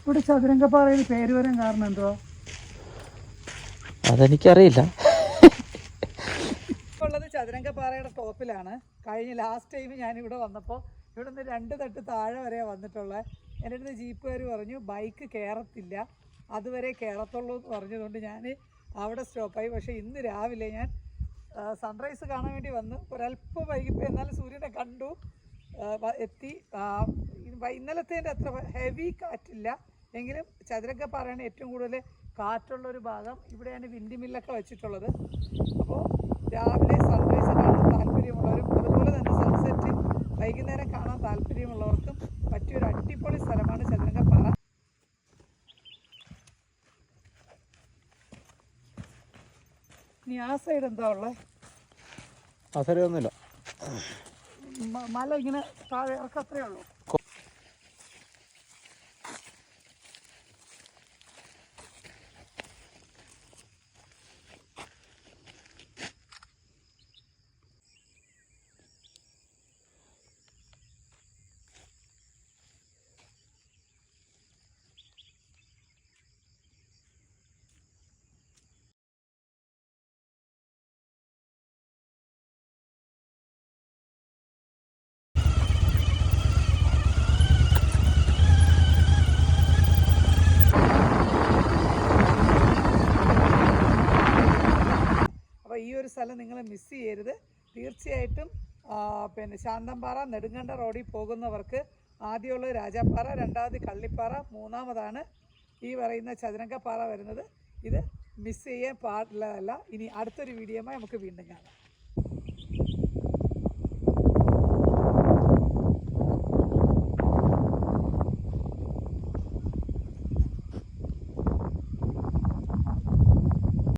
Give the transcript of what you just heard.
ഇവിടെ ചതുരംഗപ്പാറയിൽ പേര് വരാൻ കാരണം എന്തുവാ? അതെനിക്കറിയില്ല. ഉള്ളത് ചതുരംഗപ്പാറയുടെ ടോപ്പിലാണ്. കഴിഞ്ഞ ലാസ്റ്റ് ടൈം ഞാനിവിടെ വന്നപ്പോൾ ഇവിടെ നിന്ന് 2 തട്ട് താഴെ വരെ വന്നിട്ടുള്ളത്. എൻ്റെ അടുത്ത് ജീപ്പുകാർ പറഞ്ഞു ബൈക്ക് കയറത്തില്ല, അതുവരെ കയറത്തുള്ളൂ എന്ന് പറഞ്ഞതുകൊണ്ട് ഞാൻ അവിടെ സ്റ്റോപ്പായി. പക്ഷേ ഇന്ന് രാവിലെ ഞാൻ സൺറൈസ് കാണാൻ വേണ്ടി വന്ന് ഒരല്പം വൈകിപ്പോൾ എന്നാലും സൂര്യനെ കണ്ടു എത്തി. ഇന്നലത്തേൻ്റെ അത്ര ഹെവി കാറ്റില്ല എങ്കിലും ചതുരംഗപ്പാറയാണ് ഏറ്റവും കൂടുതൽ കാറ്റുള്ളൊരു ഭാഗം. ഇവിടെയാണ് വിൻഡ് മില്ലൊക്കെ വെച്ചിട്ടുള്ളത്. അപ്പോൾ രാവിലെ സൺറൈസ് കാണാൻ താല്പര്യമുള്ളവരും അതുപോലെ തന്നെ സൺസെറ്റ് വൈകുന്നേരം കാണാൻ താല്പര്യമുള്ളവർക്കും പറ്റിയൊരു അടിപൊളി സ്ഥലമാണ് ചതുരംഗപ്പാറ. ഇനി ആ സൈഡ് എന്താ ഉള്ളത്? ആ സൈഡ് ഒന്നുമില്ല, മല ഇങ്ങനെ താഴെ ഇറക്കത്രേ ഉള്ളൂ. അപ്പോൾ ഈ ഒരു സ്ഥലം നിങ്ങൾ മിസ് ചെയ്യരുത്. തീർച്ചയായിട്ടും പിന്നെ ശാന്തംപാറ നെടുങ്കണ്ട റോഡിൽ പോകുന്നവർക്ക് ആദ്യമുള്ളത് രാജാപ്പാറ, രണ്ടാമത് കള്ളിപ്പാറ, മൂന്നാമതാണ് ഈ പറയുന്ന ചതുരംഗപ്പാറ വരുന്നത്. ഇത് മിസ് ചെയ്യാൻ പാടില്ലതല്ല. ഇനി അടുത്തൊരു വീഡിയോയുമായി നമുക്ക് വീണ്ടും കാണാം.